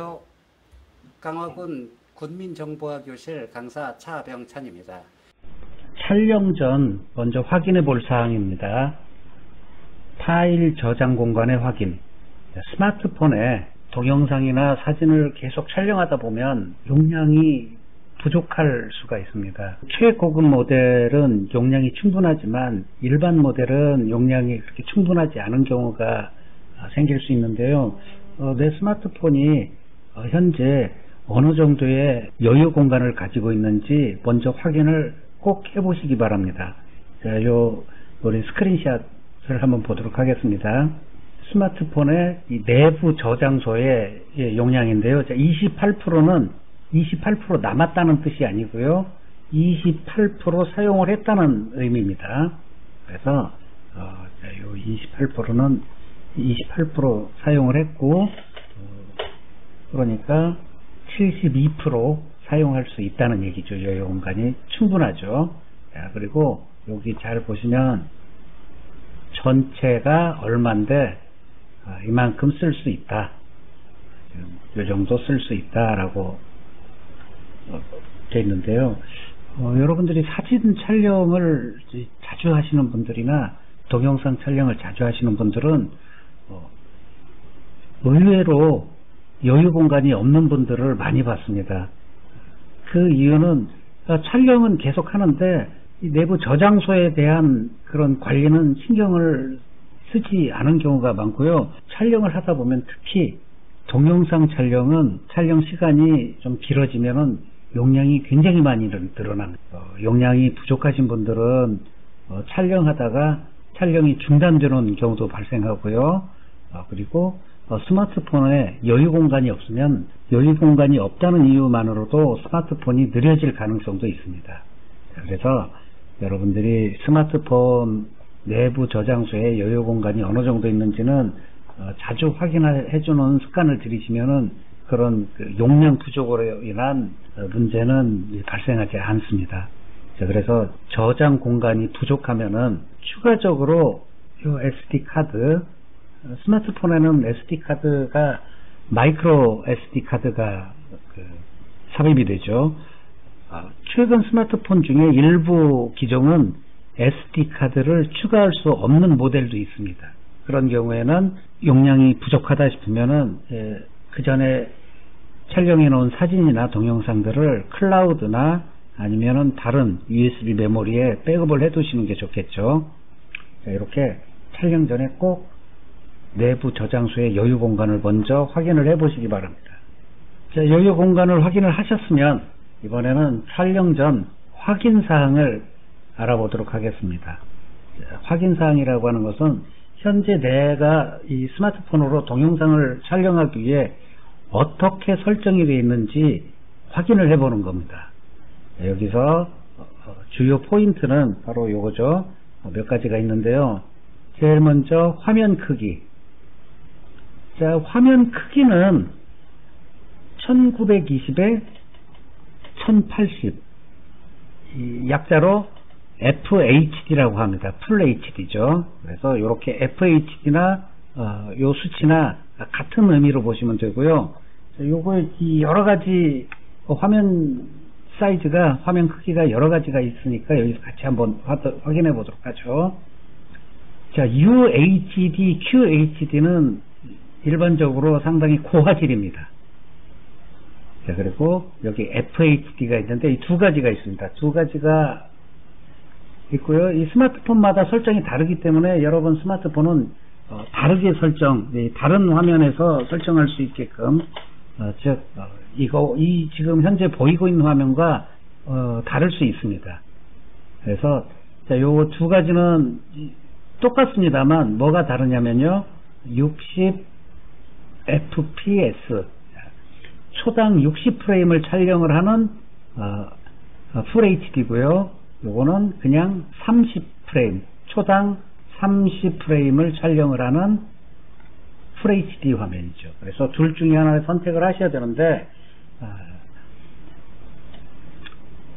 안녕하세요. 강화군 군민정보화교실 강사 차병찬입니다. 촬영 전 먼저 확인해 볼 사항입니다. 파일 저장 공간의 확인. 스마트폰에 동영상이나 사진을 계속 촬영하다 보면 용량이 부족할 수가 있습니다. 최고급 모델은 용량이 충분하지만 일반 모델은 용량이 그렇게 충분하지 않은 경우가 생길 수 있는데요. 내 스마트폰이 현재 어느 정도의 여유 공간을 가지고 있는지 먼저 확인을 꼭 해보시기 바랍니다. 자, 우리 스크린샷을 한번 보도록 하겠습니다. 스마트폰의 이 내부 저장소의 용량인데요. 28%는 28% 남았다는 뜻이 아니고요. 28% 사용을 했다는 의미입니다. 그래서 요 28%는 28% 사용을 했고, 그러니까 72% 사용할 수 있다는 얘기죠. 여유 공간이 충분하죠. 자, 그리고 여기 잘 보시면 전체가 얼만데 이만큼 쓸 수 있다. 이 정도 쓸 수 있다라고 되어 있는데요. 여러분들이 사진 촬영을 자주 하시는 분들이나 동영상 촬영을 자주 하시는 분들은 의외로 여유 공간이 없는 분들을 많이 봤습니다. 그 이유는 촬영은 계속 하는데 이 내부 저장소에 대한 그런 관리는 신경을 쓰지 않은 경우가 많고요. 촬영을 하다 보면 특히 동영상 촬영은 촬영 시간이 좀 길어지면은 용량이 굉장히 많이 늘어납니다. 용량이 부족하신 분들은 촬영하다가 촬영이 중단되는 경우도 발생하고요. 그리고 스마트폰에 여유 공간이 없으면 여유 공간이 없다는 이유만으로도 스마트폰이 느려질 가능성도 있습니다. 그래서 여러분들이 스마트폰 내부 저장소에 여유 공간이 어느 정도 있는지는 자주 확인해주는 습관을 들이시면은 그런 용량 부족으로 인한 문제는 발생하지 않습니다. 그래서 저장 공간이 부족하면은 추가적으로 이 SD 카드, 스마트폰에는 SD 카드가 마이크로 SD 카드가 삽입이 되죠. 최근 스마트폰 중에 일부 기종은 SD 카드를 추가할 수 없는 모델도 있습니다. 그런 경우에는 용량이 부족하다 싶으면은 그 전에 촬영해 놓은 사진이나 동영상들을 클라우드나 아니면은 다른 USB 메모리에 백업을 해 두시는 게 좋겠죠. 자, 이렇게 촬영 전에 꼭 내부 저장소의 여유 공간을 먼저 확인을 해 보시기 바랍니다. 자, 여유 공간을 확인을 하셨으면 이번에는 촬영 전 확인 사항을 알아보도록 하겠습니다. 자, 확인 사항이라고 하는 것은 현재 내가 이 스마트폰으로 동영상을 촬영하기 위해 어떻게 설정이 되어 있는지 확인을 해 보는 겁니다. 자, 여기서 주요 포인트는 바로 요거죠. 몇 가지가 있는데요. 제일 먼저 화면 크기. 자, 화면 크기는 1920에 1080, 약자로 FHD라고 합니다. 풀 HD죠. 그래서 이렇게 FHD나 요 수치나 같은 의미로 보시면 되고요. 요거 여러 가지 화면 사이즈가, 화면 크기가 여러 가지가 있으니까 여기서 같이 한번 확인해 보도록 하죠. 자, UHD, QHD는 일반적으로 상당히 고화질입니다. 자, 그리고 여기 FHD가 있는데 이 두 가지가 있습니다. 두 가지가 있고요. 이 스마트폰마다 설정이 다르기 때문에 여러분 스마트폰은 다르게 다른 화면에서 설정할 수 있게끔, 즉, 이 지금 현재 보이고 있는 화면과 다를 수 있습니다. 그래서 자, 요 두 가지는 똑같습니다만 뭐가 다르냐면요. 60 FPS, 초당 60프레임을 촬영을 하는 풀 HD고요. 요거는 그냥 30프레임, 초당 30프레임을 촬영을 하는 풀 HD 화면이죠. 그래서 둘 중에 하나를 선택을 하셔야 되는데,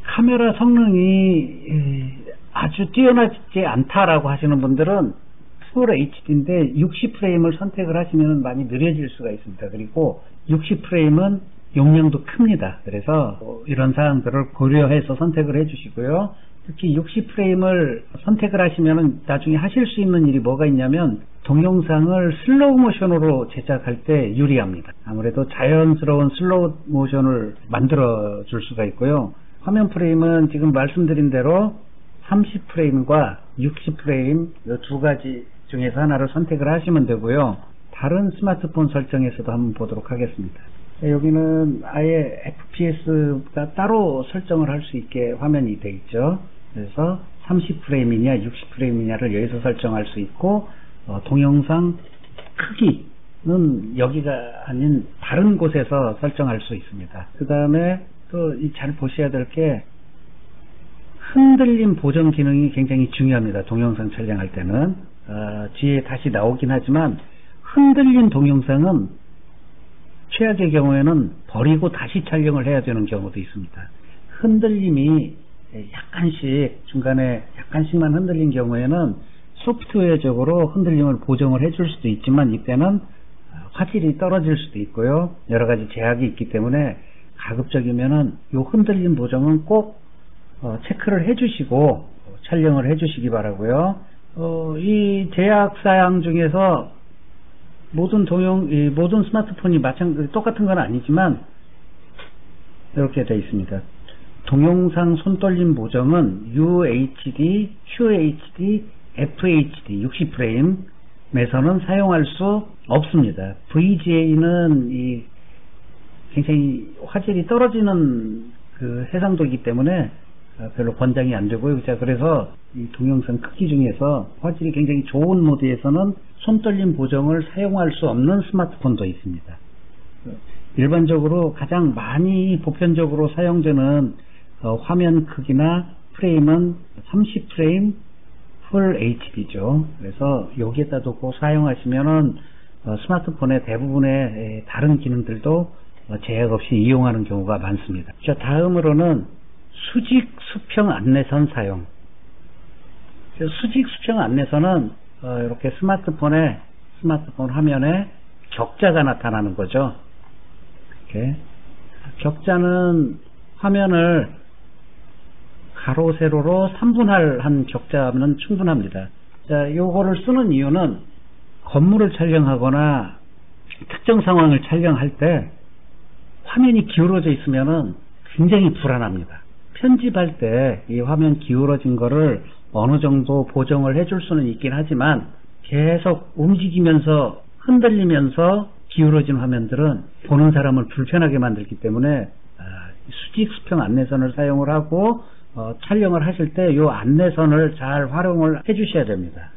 카메라 성능이 아주 뛰어나지 않다라고 하시는 분들은 풀 HD인데 60프레임을 선택을 하시면 많이 느려질 수가 있습니다. 그리고 60프레임은 용량도 큽니다. 그래서 이런 사항들을 고려해서 선택을 해주시고요. 특히 60프레임을 선택을 하시면 나중에 하실 수 있는 일이 뭐가 있냐면 동영상을 슬로우 모션으로 제작할 때 유리합니다. 아무래도 자연스러운 슬로우 모션을 만들어 줄 수가 있고요. 화면 프레임은 지금 말씀드린 대로 30프레임과 60프레임 이 두 가지 중에서 하나를 선택을 하시면 되고요. 다른 스마트폰 설정에서도 한번 보도록 하겠습니다. 여기는 아예 FPS가 따로 설정을 할 수 있게 화면이 되어 있죠. 그래서 30프레임이냐 60프레임이냐를 여기서 설정할 수 있고 동영상 크기는 여기가 아닌 다른 곳에서 설정할 수 있습니다. 그 다음에 또 잘 보셔야 될 게 흔들림 보정 기능이 굉장히 중요합니다. 동영상 촬영할 때는 뒤에 다시 나오긴 하지만 흔들린 동영상은 최악의 경우에는 버리고 다시 촬영을 해야 되는 경우도 있습니다. 흔들림이 약간씩 중간에 약간씩만 흔들린 경우에는 소프트웨어적으로 흔들림을 보정을 해줄 수도 있지만 이때는 화질이 떨어질 수도 있고요. 여러 가지 제약이 있기 때문에 가급적이면은 이 흔들림 보정은 꼭 체크를 해주시고 촬영을 해주시기 바라고요. 이 제약 사양 중에서 모든 스마트폰이 똑같은 건 아니지만 이렇게 되어 있습니다. 동영상 손떨림 보정은 UHD, QHD, FHD 60프레임에서는 사용할 수 없습니다. VGA는 굉장히 화질이 떨어지는 그 해상도이기 때문에 별로 권장이 안 되고요. 그래서 이 동영상 크기 중에서 화질이 굉장히 좋은 모드에서는 손떨림 보정을 사용할 수 없는 스마트폰도 있습니다. 일반적으로 가장 많이 보편적으로 사용되는 화면 크기나 프레임은 30프레임 풀 HD죠. 그래서 여기에다 두고 사용하시면은 스마트폰의 대부분의 다른 기능들도 제약 없이 이용하는 경우가 많습니다. 자, 다음으로는 수직 수평 안내선 사용. 수직 수평 안내선은 이렇게 스마트폰 화면에 격자가 나타나는 거죠. 이렇게 격자는 화면을 가로 세로로 3분할한 격자면 충분합니다. 자, 요거를 쓰는 이유는 건물을 촬영하거나 특정 상황을 촬영할 때 화면이 기울어져 있으면은 굉장히 불안합니다. 편집할 때 이 화면 기울어진 거를 어느 정도 보정을 해줄 수는 있긴 하지만 계속 움직이면서 흔들리면서 기울어진 화면들은 보는 사람을 불편하게 만들기 때문에 수직 수평 안내선을 사용을 하고 촬영을 하실 때 이 안내선을 잘 활용을 해 주셔야 됩니다.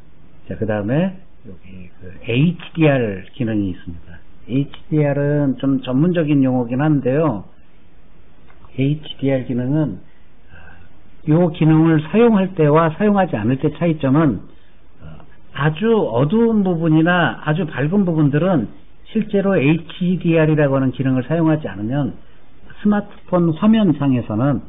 자, 그 다음에 여기 HDR 기능이 있습니다. HDR은 좀 전문적인 용어긴 한데요. HDR 기능은 이 기능을 사용할 때와 사용하지 않을 때 차이점은 아주 어두운 부분이나 아주 밝은 부분들은 실제로 HDR이라고 하는 기능을 사용하지 않으면 스마트폰 화면상에서는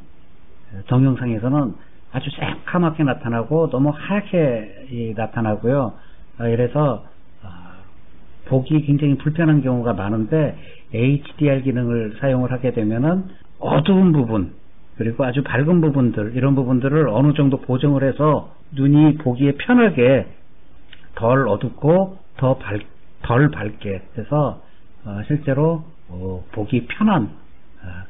동영상에서는 아주 새카맣게 나타나고 너무 하얗게 나타나고요. 이래서 보기 굉장히 불편한 경우가 많은데 HDR 기능을 사용을 하게 되면은 어두운 부분 그리고 아주 밝은 부분들 이런 부분들을 어느 정도 보정을 해서 눈이 보기에 편하게 덜 어둡고 덜 밝게 해서 실제로 보기 편한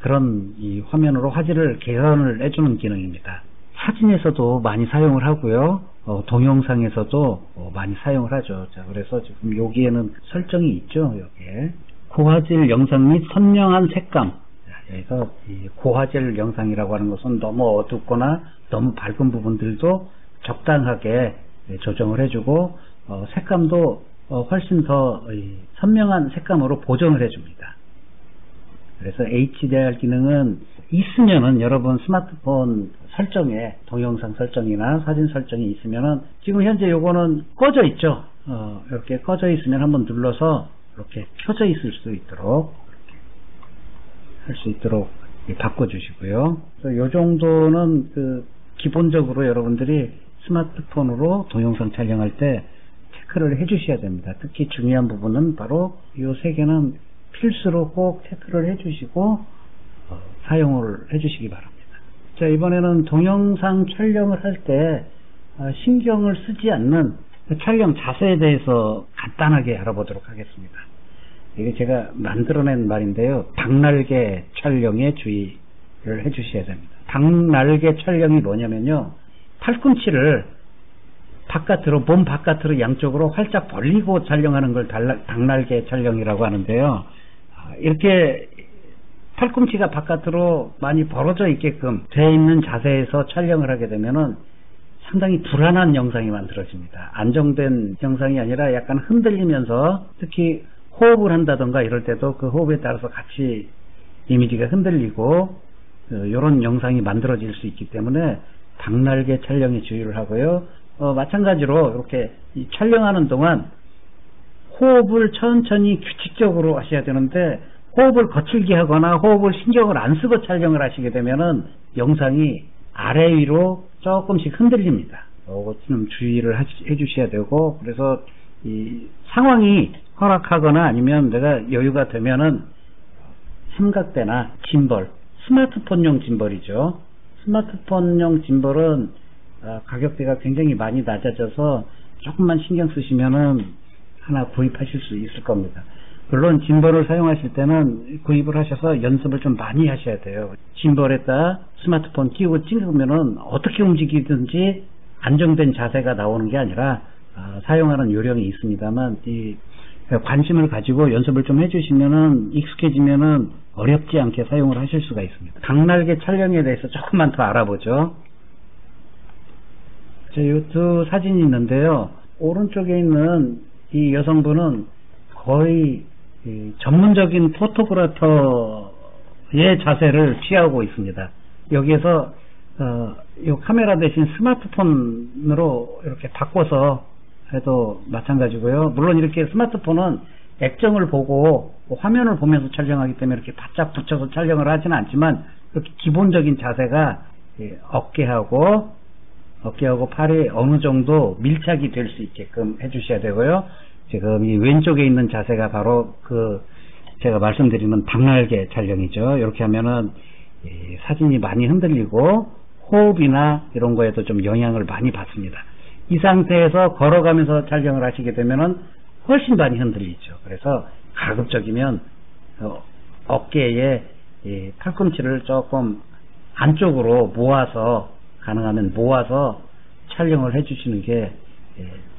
그런 이 화면으로 화질을 개선을 해주는 기능입니다. 사진에서도 많이 사용을 하고요. 동영상에서도 많이 사용을 하죠. 자, 그래서 지금 여기에는 설정이 있죠. 여기에 고화질 영상 및 선명한 색감. 그래서 이 고화질 영상이라고 하는 것은 너무 어둡거나 너무 밝은 부분들도 적당하게 조정을 해주고 색감도 훨씬 더 선명한 색감으로 보정을 해줍니다. 그래서 HDR 기능은 있으면은 여러분 스마트폰 설정에 동영상 설정이나 사진 설정이 있으면은 지금 현재 요거는 꺼져 있죠. 이렇게 꺼져 있으면 한번 눌러서 이렇게 켜져 있을 수 있도록 할 수 있도록 바꿔주시고요. 그래서 요 정도는 기본적으로 여러분들이 스마트폰으로 동영상 촬영할 때 체크를 해주셔야 됩니다. 특히 중요한 부분은 바로 이 세 개는 필수로 꼭 체크를 해주시고 사용을 해주시기 바랍니다. 자, 이번에는 동영상 촬영을 할 때 신경을 쓰지 않는 촬영 자세에 대해서 간단하게 알아보도록 하겠습니다. 이게 제가 만들어낸 말인데요. 닭날개 촬영에 주의를 해주셔야 됩니다. 닭날개 촬영이 뭐냐면요, 팔꿈치를 바깥으로, 몸 바깥으로 양쪽으로 활짝 벌리고 촬영하는 걸 닭날개 촬영이라고 하는데요. 이렇게 팔꿈치가 바깥으로 많이 벌어져 있게끔 돼 있는 자세에서 촬영을 하게 되면은 상당히 불안한 영상이 만들어집니다. 안정된 영상이 아니라 약간 흔들리면서, 특히 호흡을 한다던가 이럴 때도 그 호흡에 따라서 같이 이미지가 흔들리고 이런 영상이 만들어질 수 있기 때문에 닭날개 촬영에 주의를 하고요. 마찬가지로 이렇게 촬영하는 동안 호흡을 천천히 규칙적으로 하셔야 되는데, 호흡을 거칠게 하거나 호흡을 신경을 안 쓰고 촬영을 하시게 되면은 영상이 아래 위로 조금씩 흔들립니다. 이것 좀 주의를 해주셔야 되고, 그래서 이 상황이 허락하거나 아니면 내가 여유가 되면은 삼각대나 짐벌, 스마트폰용 짐벌이죠. 스마트폰용 짐벌은 가격대가 굉장히 많이 낮아져서 조금만 신경 쓰시면은 하나 구입하실 수 있을 겁니다. 물론 짐벌을 사용하실 때는 구입을 하셔서 연습을 좀 많이 하셔야 돼요. 짐벌에다 스마트폰 끼우고 찍으면은 어떻게 움직이든지 안정된 자세가 나오는 게 아니라 사용하는 요령이 있습니다만, 이 관심을 가지고 연습을 좀 해주시면은 익숙해지면은 어렵지 않게 사용을 하실 수가 있습니다. 닭날개 촬영에 대해서 조금만 더 알아보죠. 자, 이 두 사진이 있는데요. 오른쪽에 있는 이 여성분은 거의 전문적인 포토그래퍼의 자세를 취하고 있습니다. 여기에서 이 카메라 대신 스마트폰으로 이렇게 바꿔서 해도 마찬가지고요. 물론 이렇게 스마트폰은 액정을 보고 화면을 보면서 촬영하기 때문에 이렇게 바짝 붙여서 촬영을 하지는 않지만, 이렇게 기본적인 자세가 어깨하고 팔이 어느 정도 밀착이 될 수 있게끔 해주셔야 되고요. 지금 이 왼쪽에 있는 자세가 바로 제가 말씀드리는 닭날개 촬영이죠. 이렇게 하면은 사진이 많이 흔들리고 호흡이나 이런 거에도 좀 영향을 많이 받습니다. 이 상태에서 걸어가면서 촬영을 하시게 되면은 훨씬 많이 흔들리죠. 그래서 가급적이면 어깨에 팔꿈치를 조금 안쪽으로 모아서, 가능하면 모아서 촬영을 해주시는 게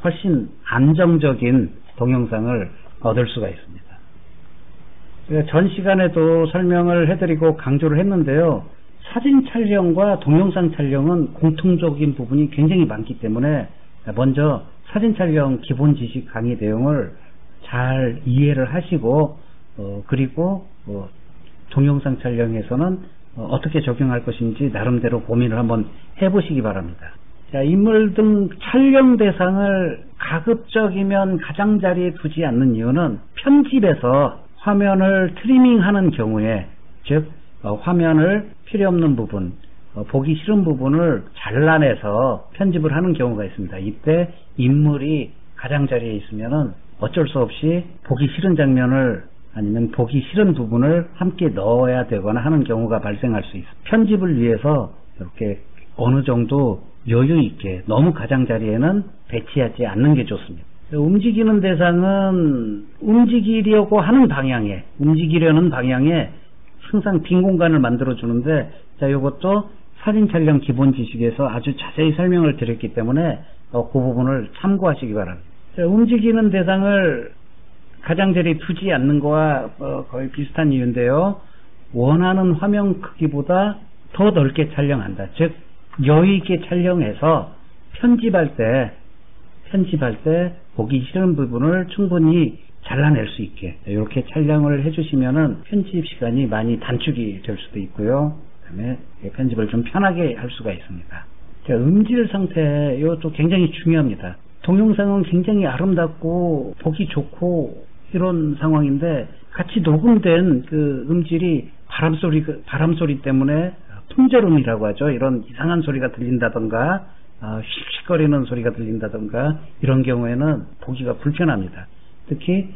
훨씬 안정적인 동영상을 얻을 수가 있습니다. 제가 전 시간에도 설명을 해드리고 강조를 했는데요. 사진 촬영과 동영상 촬영은 공통적인 부분이 굉장히 많기 때문에 먼저 사진 촬영 기본 지식 강의 내용을 잘 이해를 하시고, 그리고 동영상 촬영에서는 어떻게 적용할 것인지 나름대로 고민을 한번 해보시기 바랍니다. 자, 인물 등 촬영 대상을 가급적이면 가장자리에 두지 않는 이유는 편집에서 화면을 트리밍하는 경우에, 즉 화면을 필요 없는 부분, 보기 싫은 부분을 잘라내서 편집을 하는 경우가 있습니다. 이때 인물이 가장자리에 있으면은 어쩔 수 없이 보기 싫은 장면을, 아니면 보기 싫은 부분을 함께 넣어야 되거나 하는 경우가 발생할 수 있습니다. 편집을 위해서 이렇게 어느 정도 여유 있게, 너무 가장자리에는 배치하지 않는 게 좋습니다. 움직이는 대상은 움직이려고 하는 방향에, 움직이려는 방향에 항상 빈 공간을 만들어 주는데, 자, 이것도 사진 촬영 기본 지식에서 아주 자세히 설명을 드렸기 때문에 그 부분을 참고하시기 바랍니다. 자, 움직이는 대상을 가장자리에 두지 않는 거와 거의 비슷한 이유인데요. 원하는 화면 크기보다 더 넓게 촬영한다. 즉 여유 있게 촬영해서 편집할 때 보기 싫은 부분을 충분히 잘라낼 수 있게 이렇게 촬영을 해주시면은 편집 시간이 많이 단축이 될 수도 있고요. 그다음에 편집을 좀 편하게 할 수가 있습니다. 자, 음질 상태, 이것도 굉장히 중요합니다. 동영상은 굉장히 아름답고 보기 좋고 이런 상황인데, 같이 녹음된 그 음질이 바람소리 때문에 풍절음이라고 하죠. 이런 이상한 소리가 들린다던가 씩씩거리는 소리가 들린다던가 이런 경우에는 보기가 불편합니다. 특히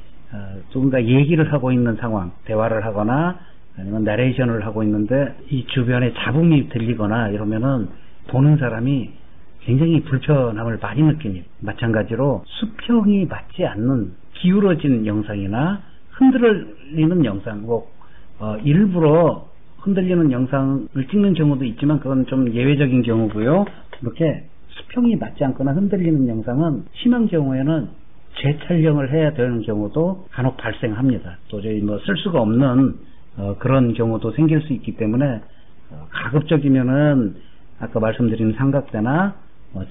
누군가 얘기를 하고 있는 상황, 대화를 하거나 아니면 나레이션을 하고 있는데 이 주변에 잡음이 들리거나 이러면은 보는 사람이 굉장히 불편함을 많이 느낍니다. 마찬가지로 수평이 맞지 않는 기울어진 영상이나 흔들리는 영상, 일부러 흔들리는 영상을 찍는 경우도 있지만 그건 좀 예외적인 경우고요. 이렇게 수평이 맞지 않거나 흔들리는 영상은 심한 경우에는 재촬영을 해야 되는 경우도 간혹 발생합니다. 도저히 쓸 수가 없는 그런 경우도 생길 수 있기 때문에 가급적이면은 아까 말씀드린 삼각대나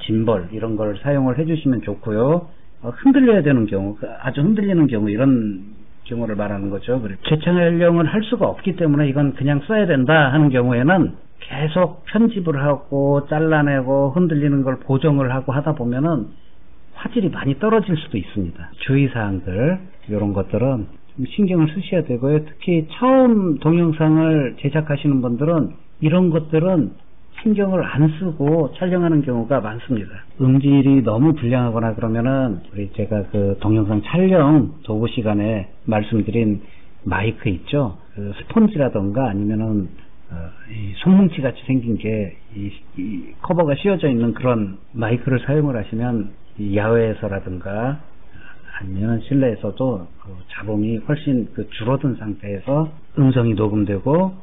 짐벌 이런 걸 사용을 해주시면 좋고요. 흔들려야 되는 경우, 아주 흔들리는 경우 이런 경우를 말하는 거죠. 재촬영을 할 수가 없기 때문에 이건 그냥 써야 된다 하는 경우에는 계속 편집을 하고 잘라내고 흔들리는 걸 보정을 하고 하다 보면은 화질이 많이 떨어질 수도 있습니다. 주의사항들 이런 것들은 좀 신경을 쓰셔야 되고요. 특히 처음 동영상을 제작하시는 분들은 이런 것들은 신경을 안 쓰고 촬영하는 경우가 많습니다. 음질이 너무 불량하거나 그러면은 제가 그 동영상 촬영 도구 시간에 말씀드린 마이크 있죠. 그 스폰지라던가 아니면은 이 손뭉치 같이 생긴 게 이 커버가 씌워져 있는 그런 마이크를 사용을 하시면 이 야외에서라든가 아니면 실내에서도 그 잡음이 훨씬 줄어든 상태에서 음성이 녹음되고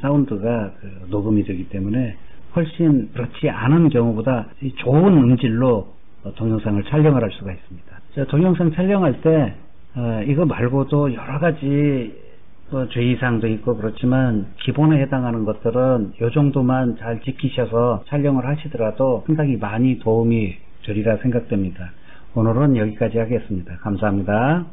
사운드가 녹음이 되기 때문에 훨씬 그렇지 않은 경우보다 좋은 음질로 동영상을 촬영을 할 수가 있습니다. 동영상 촬영할 때 이거 말고도 여러 가지 주의사항도 있고 그렇지만 기본에 해당하는 것들은 이 정도만 잘 지키셔서 촬영을 하시더라도 상당히 많이 도움이 되리라 생각됩니다. 오늘은 여기까지 하겠습니다. 감사합니다.